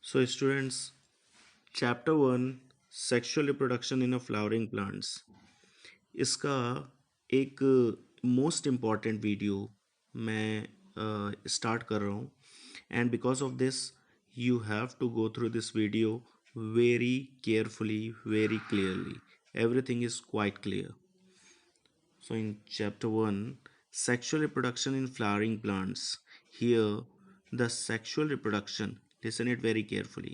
So students, chapter 1 sexual reproduction in a flowering plants इसका एक most important video मैं start कर रहा हूँ and because of this you have to go through this video very carefully very clearly everything is quite clear. So in chapter 1 sexual reproduction in flowering plants, here the sexual reproduction, listen it very carefully,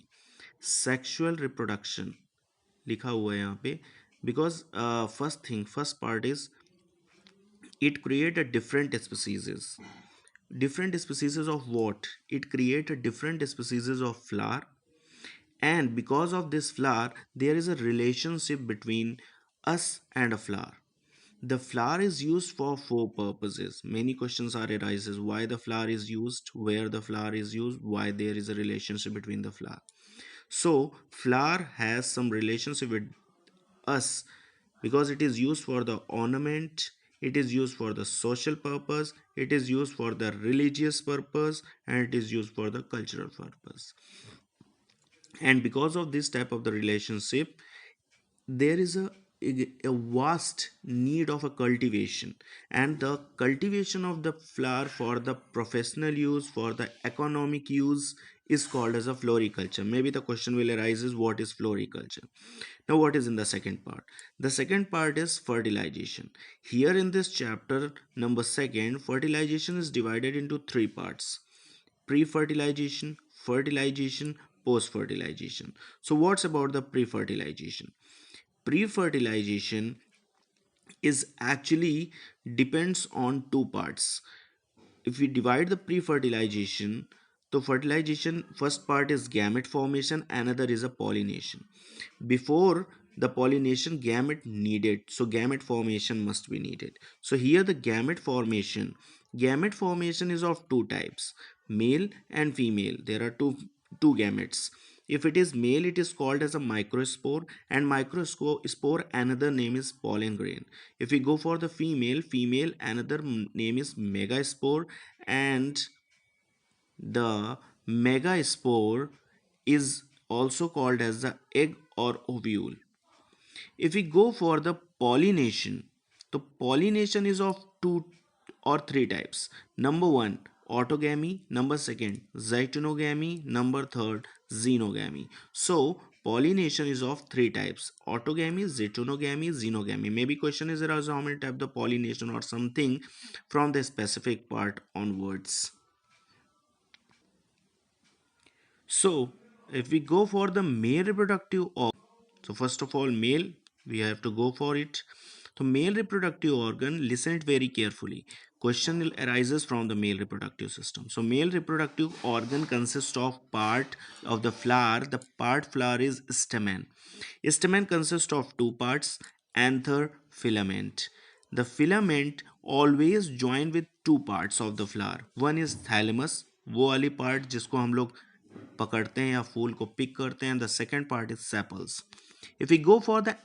sexual reproduction लिखा हुआ है यहाँ पे because first part is it create a different species. Different species of what? It create a different species of flower, and because of this flower there is a relationship between us and a flower. The flower is used for four purposes. Many questions are arises why the flower is used, where the flower is used, why there is a relationship between the flower. So flower has some relationship with us because it is used for the ornament, it is used for the social purpose, it is used for the religious purpose, and it is used for the cultural purpose. And because of this type of the relationship there is a vast need of a cultivation, and the cultivation of the flower for the professional use, for the economic use, is called as a floriculture. Maybe the question will arise is what is floriculture. Now what is in the second part? The second part is fertilization. Here in this chapter number second, fertilization is divided into three parts: pre-fertilization, fertilization, post-fertilization. So what's about the pre-fertilization? Pre-fertilization is actually depends on two parts. If we divide the pre-fertilization, the fertilization first part is gamete formation, another is a pollination. Before the pollination gamete needed, so gamete formation must be needed. So here the gamete formation is of two types, male and female. There are two gametes. If it is male it is called as a microspore, and microspore another name is pollen grain. If we go for the female another name is megaspore, and the megaspore is also called as the egg or ovule. If we go for the pollination, the pollination is of two or three types. Number one, autogamy. Number second, zytonogamy. Number third, xenogamy. So pollination is of three types: autogamy, zytonogamy, xenogamy. Maybe question is aroused how many type the pollination or something from the specific part onwards. So if we go for the male reproductive organ, so first of all male, we have to go for it. So male reproductive organ, listen it very carefully. Question arises from the male reproductive system. So male reproductive organ consists of part of the flower. The part flower is stamen. Stamen consists of two parts, anther, filament. The filament always join with two parts of the flower. One is thalamus, वो वाली part जिसको हम लोग पकड़ते हैं या फूल को pick करते हैं. The second part is sepals. If you go for the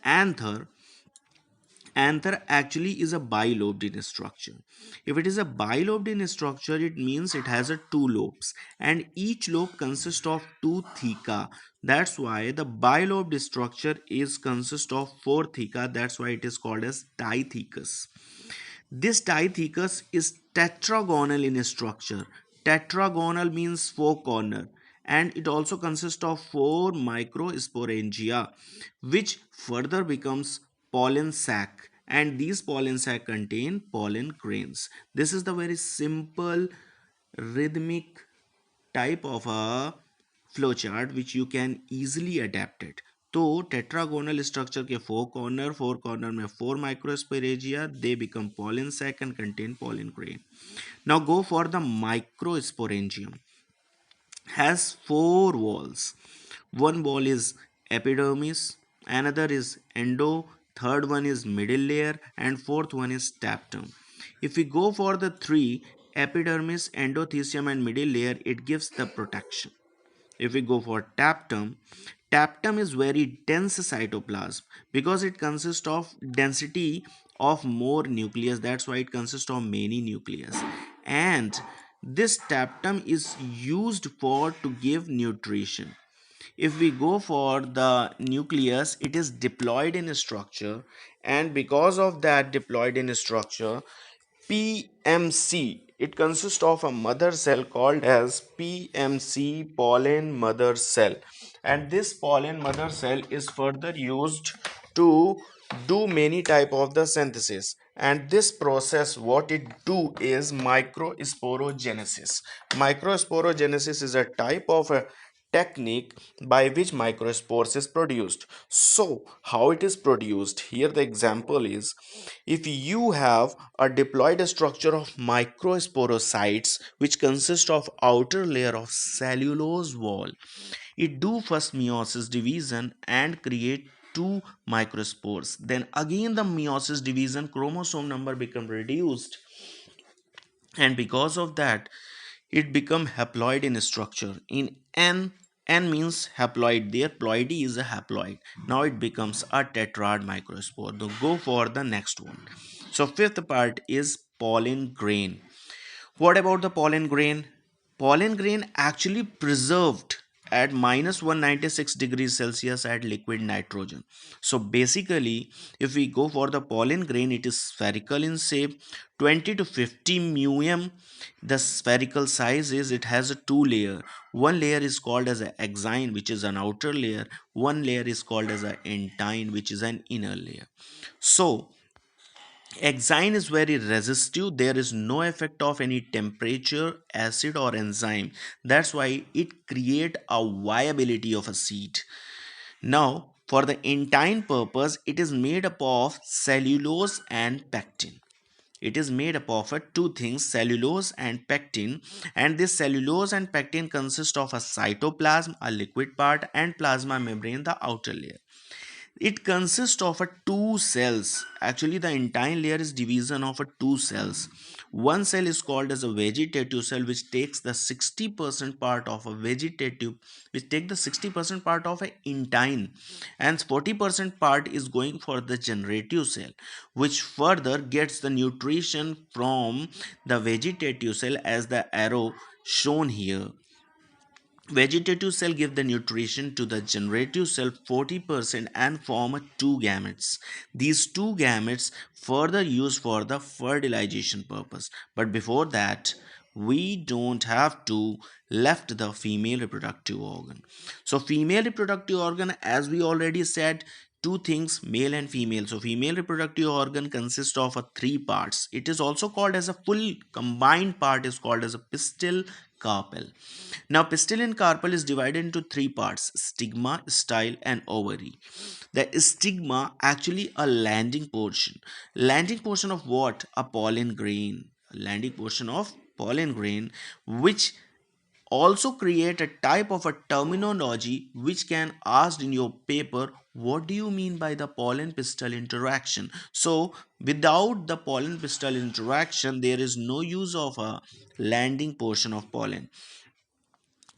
anther actually is a bilobed in structure. If it is a bilobed in structure, it means it has a two lobes, and each lobe consists of two theca. That's why the bilobed structure is consist of four theca. That's why it is called as dithecus. This dithecus is tetragonal in structure. Tetragonal means four corner, and it also consists of four microsporangia, which further becomes pollen sac, and these pollen sac contain pollen grains. This is the very simple rhythmic type of a flowchart which you can easily adapt it. तो tetragonal structure के four corner में four microsporangia, they become pollen sac and contain pollen grain. Now go for the microsporangium. Has four walls. One wall is epidermis, another is endo, third one is middle layer, and fourth one is tapetum. If we go for the three, epidermis, endothecium, and middle layer, it gives the protection. If we go for tapetum, tapetum is very dense cytoplasm because it consists of density of more nucleus. That's why it consists of many nucleus, and this tapetum is used for to give nutrition. If we go for the nucleus, it is diploid in structure, and because of that diploid in structure, PMC, it consists of a mother cell called as PMC, pollen mother cell, and this pollen mother cell is further used to do many type of the synthesis. And this process, what it do is microsporogenesis. Microsporogenesis is a type of a technique by which microspores is produced. So how it is produced, here the example is, if you have a diploid structure of microsporocytes which consist of outer layer of cellulose wall, it do first meiosis division and create two microspores. Then again the meiosis division, chromosome number become reduced, and because of that it become haploid in structure. In n means haploid, there ploidy is a haploid. Now it becomes a tetrad microspore. So go for the next one. So fifth part is pollen grain. What about the pollen grain? Pollen grain actually preserved at minus 196 degrees Celsius at liquid nitrogen. So basically, if we go for the pollen grain, it is spherical in shape, 20 to 50 mm. The spherical size is, it has a two layer. One layer is called as an exine, which is an outer layer. One layer is called as an entine, which is an inner layer. So Exine is very resistive. There is no effect of any temperature, acid or enzyme. That's why it create a viability of a seed. Now, for the entine purpose, it is made up of cellulose and pectin. It is made up of two things, cellulose and pectin, and this cellulose and pectin consist of a cytoplasm, a liquid part, and plasma membrane, the outer layer. It consists of a two cells. Actually, the entire layer is division of a two cells. One cell is called as a vegetative cell, which takes the 60% part of a vegetative, which take the 60% part of a intine, and 40% part is going for the generative cell, which further gets the nutrition from the vegetative cell, as the arrow shown here. Vegetative cell give the nutrition to the generative cell 40% and form two gametes. These two gametes further used for the fertilization purpose. But before that, we don't have to left the female reproductive organ. So female reproductive organ, as we already said, two things, male and female. So female reproductive organ consists of three parts. It is also called as a full combined part is called as a pistil carpel. Now, pistil and carpel is divided into three parts, stigma, style, and ovary. The stigma actually a landing portion. Landing portion of what? A pollen grain. A landing portion of pollen grain, which also create a type of a terminology which can asked in your paper, what do you mean by the pollen pistil interaction? So without the pollen pistil interaction, there is no use of a landing portion of pollen.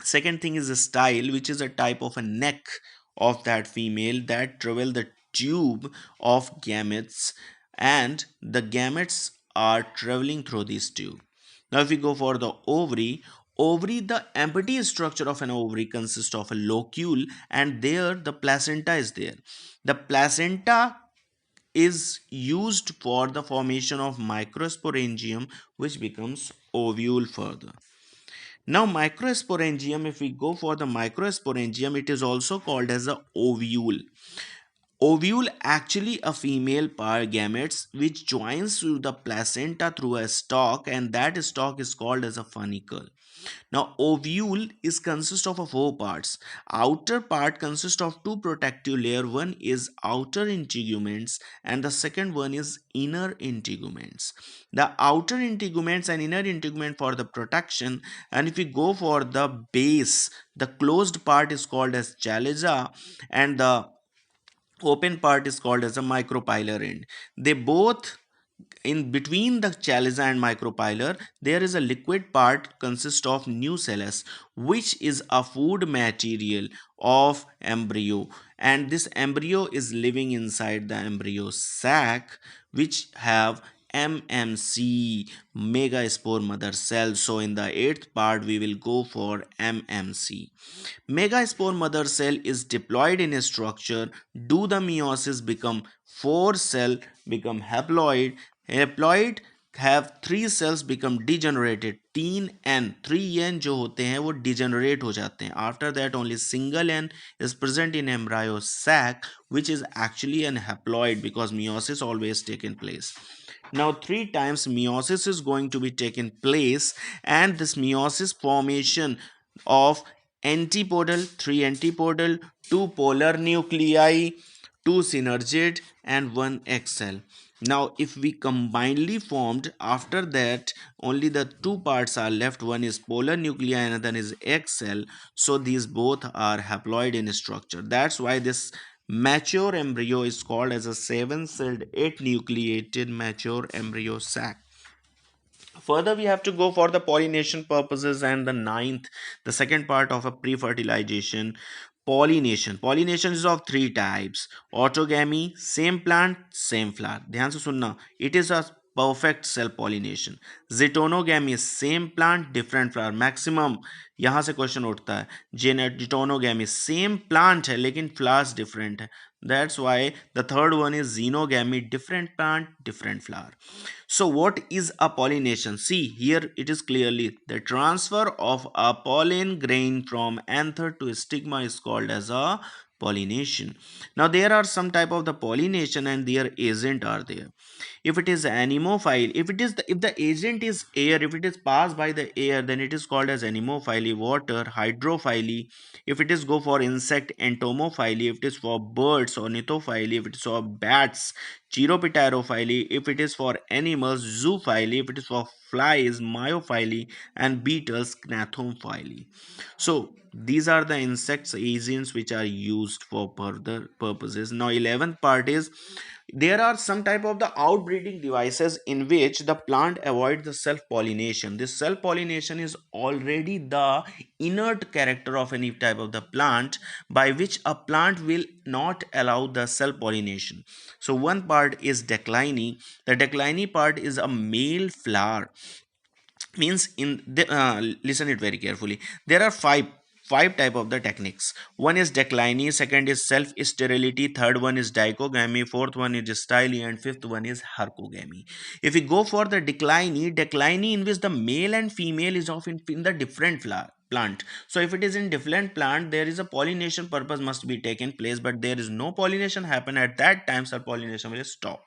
Second thing is a style, which is a type of a neck of that female that travel the tube of gametes, and the gametes are traveling through this tube. Now if we go for the ovary, the empty structure of an ovary consists of a locule, and there the placenta is there. The placenta is used for the formation of microsporangium, which becomes ovule further. Now, microsporangium, if we go for the microsporangium, it is also called as a ovule. Ovule actually a female pair gametes which joins to the placenta through a stalk, and that stalk is called as a funicle. Now, ovule is consist of four parts. Outer part consists of two protective layer. One is outer integuments and the second one is inner integuments. The outer integuments and inner integument for the protection. And if we go for the base, the closed part is called as chaliza, and the open part is called as a micropylar end. They both, in between the chaliza and micropylar, there is a liquid part consist of nucellus, which is a food material of embryo, and this embryo is living inside the embryo sac, which have MMC, megaspore mother cell. So in the eighth part we will go for MMC. Megaspore mother cell is diploid in structure. Do the meiosis become four cell become haploid? Haploid have three cells become degenerated. 3n 3n जो होते हैं वो degenerate हो जाते हैं. After that only single n is present in embryo sac, which is actually an haploid because meiosis always taken place. Now three times meiosis is going to be taken place, and this meiosis formation of antipodal, three antipodal, two polar nuclei, two synergid, and one egg cell. Now if we combinedly formed, after that only the two parts are left, one is polar nuclei and another is egg cell. So these both are haploid in structure. That's why this mature embryo is called as a seven-celled, eight-nucleated mature embryo sac. Further, we have to go for the pollination purposes, and the ninth, the second part of a pre-fertilization, pollination. Pollination is of three types: autogamy, same plant same flower. ध्यान से सुनना, it is a perfect cell pollination. Zetonogamy, same plant different flower. Maximum यहाँ से question उठता है. Zetonogamy, same plant है लेकिन flowers different है. That's why the third one is xenogamy, different plant different flower. So what is a pollination? See, here it is clearly the transfer of a pollen grain from anther to stigma is called as a pollination. Now there are some type of the pollination and their agent are there. If it is anemophile, if the agent is air, if it is passed by the air, then it is called as anemophily. Water, hydrophily. If it is go for insect, entomophily. If it is for birds, ornithophily. If it is for bats, chiropterophily. If it is for animals, zoophily. If it is for flies, myophily. And beetles, gnathophily. So these are the insects agents which are used for further purposes. Now 11th part is there are some type of the outbreeding devices in which the plant avoids the self pollination. This self pollination is already the inert character of any type of the plant, by which a plant will not allow the self pollination. So one part is declining. The declining part is a male flower. Means in the, listen it very carefully, there are five type of the techniques. One is declining, second is self sterility, third one is dichogamy, fourth one is styly, and fifth one is hercogamy. If we go for the declining in which the male and female is of in the different flower plant. So if it is in different plant, there is a pollination purpose must be taken place, but there is no pollination happen at that time, so pollination will stop.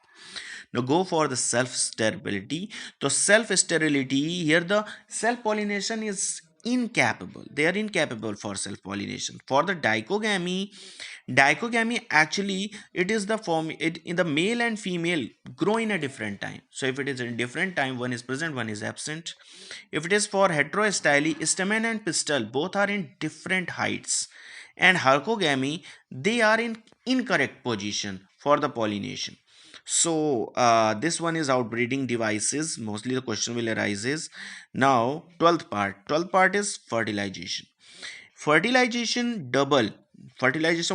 Now go for the self sterility. So self sterility, here the self pollination is incapable. They are incapable for self pollination. For the dichogamy actually it is the form it in the male and female grow in a different time. So if it is in different time, one is present, one is absent. If it is for heterostyly, stamen and pistil both are in different heights. And hercogamy, they are in incorrect position for the pollination. So this one is outbreeding devices. Mostly the question will arises. Now 12th part is fertilization. Fertilization,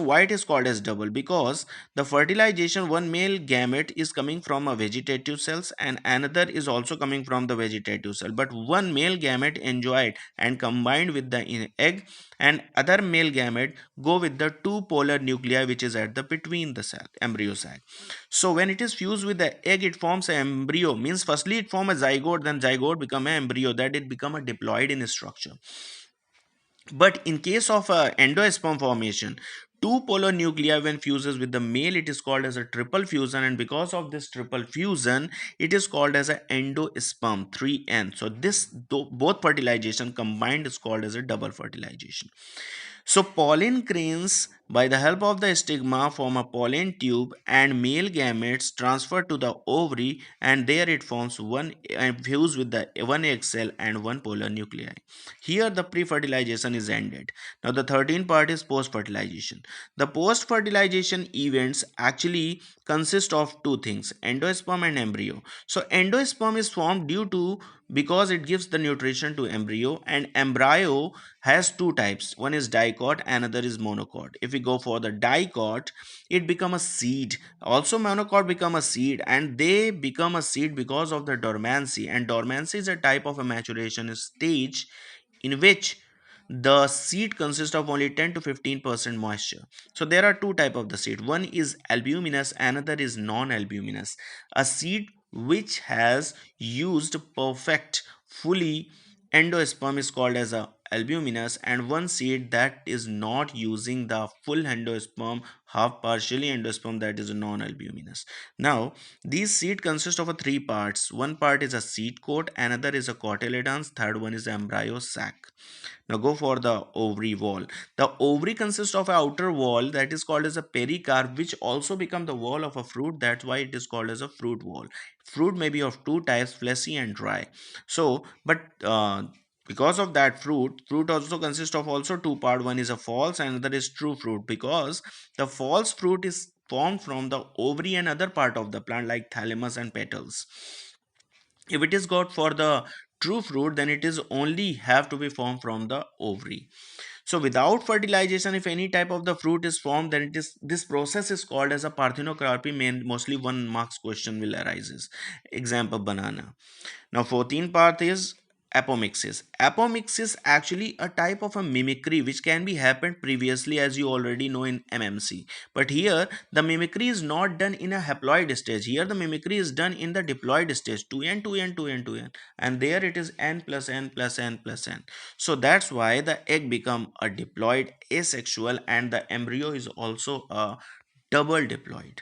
why it is called as double? Because the fertilization, one male gamete is coming from a vegetative cells and another is also coming from the vegetative cell, but one male gamete enjoyed and combined with the egg, and other male gamete go with the two polar nuclei which is at the between the cell embryo sac. So when it is fused with the egg, it forms an embryo. Means firstly it form a zygote, then zygote become an embryo, that it become a diploid in structure. But in case of endosperm formation, two polar nuclei when fuses with the male, it is called as a triple fusion, and because of this triple fusion, it is called as a endosperm 3n. So this both fertilization combined is called as a double fertilization. So pollen grains by the help of the stigma form a pollen tube, and male gametes transfer to the ovary, and there it forms one and fuse with the one egg cell and one polar nuclei. Here the pre-fertilization is ended. Now the 13th part is post-fertilization. The post-fertilization events actually consist of two things: endosperm and embryo. So endosperm is formed due to because it gives the nutrition to embryo, and embryo has two types. One is dicot, another is monocot. If we go for the dicot, it become a seed. Also monocot become a seed, and they become a seed because of the dormancy, and dormancy is a type of a maturation stage in which the seed consists of only 10 to 15% moisture. So there are two type of the seed. One is albuminous, another is non-albuminous. A seed which has used perfect fully endosperm is called as a albuminous, and one seed that is not using the full endosperm, half partially endosperm, that is a non-albuminous. Now these seed consist of a three parts. One part is a seed coat, another is a cotyledons, third one is embryo sac. Now go for the ovary wall. The ovary consists of an outer wall that is called as a pericarp, which also become the wall of a fruit. That's why it is called as a fruit wall. Fruit may be of two types, fleshy and dry. So, but because of that fruit also consists of also two part. One is a false and another is true fruit, because the false fruit is formed from the ovary and other part of the plant like thalamus and petals. If it is got for the true fruit, then it is only have to be formed from the ovary. So without fertilization, if any type of the fruit is formed, then it is, this process is called as a parthenocarpy. Mostly one marks question will arises. Example, banana. Now 14th part is apomixis. Apomixis actually a type of a mimicry which can be happened previously, as you already know, in MMC. But here the mimicry is not done in a haploid stage. Here the mimicry is done in the diploid stage, 2n 2n 2n 2n, and there it is n plus n plus n plus n. So that's why the egg become a diploid asexual, and the embryo is also a double diploid.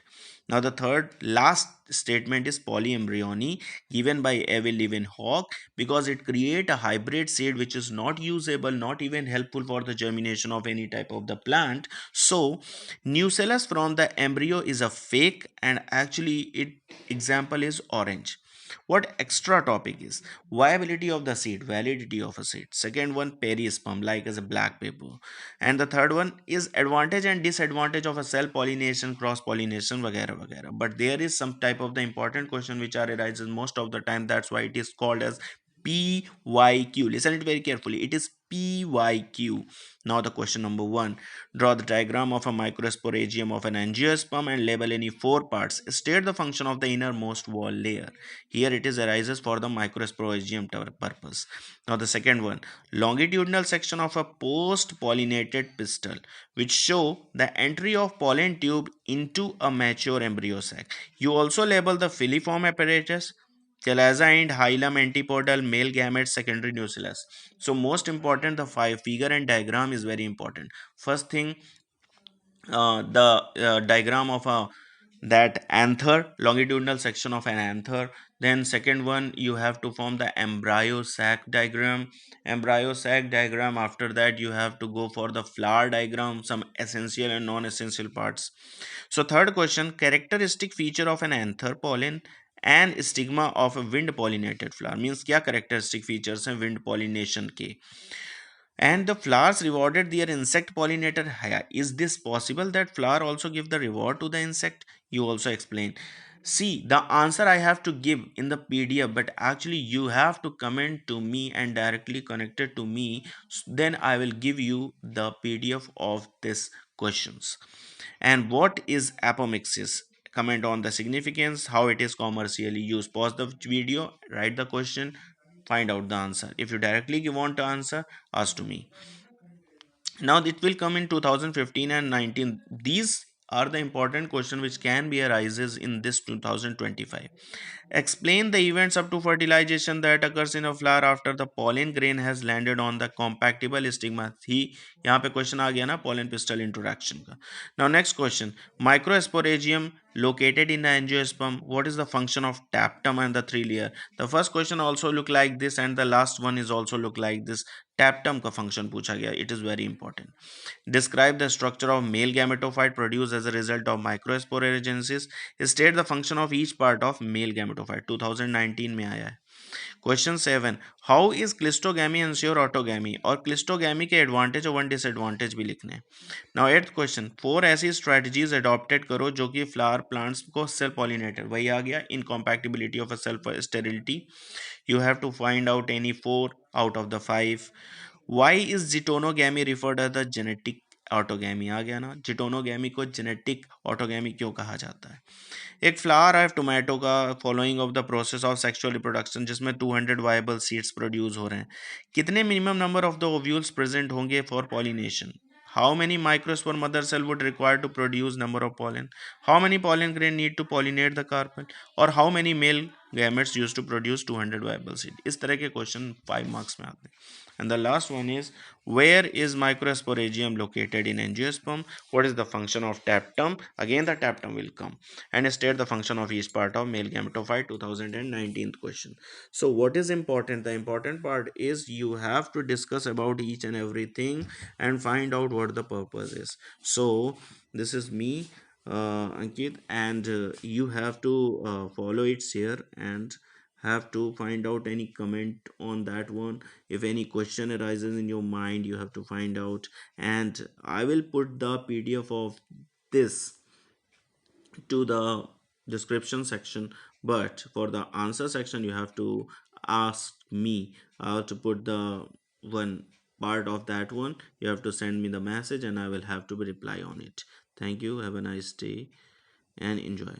Now the third last statement is polyembryony, given by Evil Leeuwenhoek, because it create a hybrid seed which is not usable, not even helpful for the germination of any type of the plant. So nucellus from the embryo is a fake, and actually it example is orange. What extra topic is viability of the seed, validity of a seed. Second one, perisperm, like as a black paper. And the third one is advantage and disadvantage of a cell pollination, cross pollination, vagera vagera. But there is some type of the important question which are arises most of the time. That's why it is called as PYQ. Listen it very carefully. It is PYQ. Now the question number one. Draw the diagram of a microsporangium of an angiosperm and label any four parts. State the function of the innermost wall layer. Here it is arises for the microsporangium purpose. Now the second one. Longitudinal section of a post pollinated pistil which show the entry of pollen tube into a mature embryo sac. You also label the filiform apparatus, chalaza and hilum antipodal, male gametes, secondary nucellus. So most important, the five figure and diagram is very important. First thing, the diagram of a that anther, longitudinal section of an anther. Then second one, you have to form the embryo sac diagram. Embryo sac diagram, after that you have to go for the flower diagram, some essential and non-essential parts. So third question, characteristic feature of an anther, pollen and stigma of a wind pollinated flower, means क्या characteristic features हैं wind pollination के. And the flowers rewarded their insect pollinator. Is this possible that flower also give the reward to the insect? You also explain. See, the answer I have to give in the PDF, but actually you have to comment to me and directly connect it to me. Then I will give you the PDF of this questions. And what is apomixis? Comment on the significance, how it is commercially used. Pause the video, write the question, find out the answer. If you directly want to answer, ask to me. Now it will come in 2015 and 19. These are the important question which can be arises in this 2025. Explain the events up to fertilization that occurs in a flower after the pollen grain has landed on the compactable stigma. ही यहाँ पे question आ गया ना pollen pistil interaction का. Now next question, microsporangium located in the angiosperm. What is the function of taptum and the three layer? The first question also look like this and the last one is also look like this. Taptum का function पूछा गया. It is very important. Describe the structure of male gametophyte produced as a result of microsporogenesis. State the function of each part of male gametophyte. 2019 में आया है. Question 7, how is cleistogamy ensure autogamy, और cleistogamy के advantage और one disadvantage भी लिखने. Now eighth question, four ऐसी strategies adopted करो जो कि फ्लावर प्लांट्स को सेल्फ पॉलिनेटेड, वही आ गया incompatibility of a self sterility. You have to find out any four out of the five. Why is geitonogamy referred as the genetic autogamy? आ गया ना, जिटोनोगैमी को जेनेटिक ऑटोगैमी क्यों कहा जाता है? एक फ्लावर है टोमेटो का, following of the process of sexual reproduction, जिसमें 200 वायबल सीड्स प्रोड्यूस हो रहे हैं, कितने minimum number of the ovules present होंगे for pollination? How many microspore mother cell would require to produce number of pollen? How many pollen grain need to pollinate the carpel? और how many male gametes use to produce 200 viable seed? इस तरह के question 5 marks में आते हैं. And the last one is, where is Microsporangium located in angiosperm? What is the function of taptum? Again, the taptum will come. And state the function of each part of male gametophyte. 2019 question. So what is important? The important part is you have to discuss about each and everything and find out what the purpose is. So this is me, Ankit, and you have to follow it here and have to find out any comment on that one. If any question arises in your mind, you have to find out, and I will put the PDF of this to the description section. But for the answer section, you have to ask me to put the one part of that one. You have to send me the message and I will have to reply on it. Thank you, have a nice day and enjoy.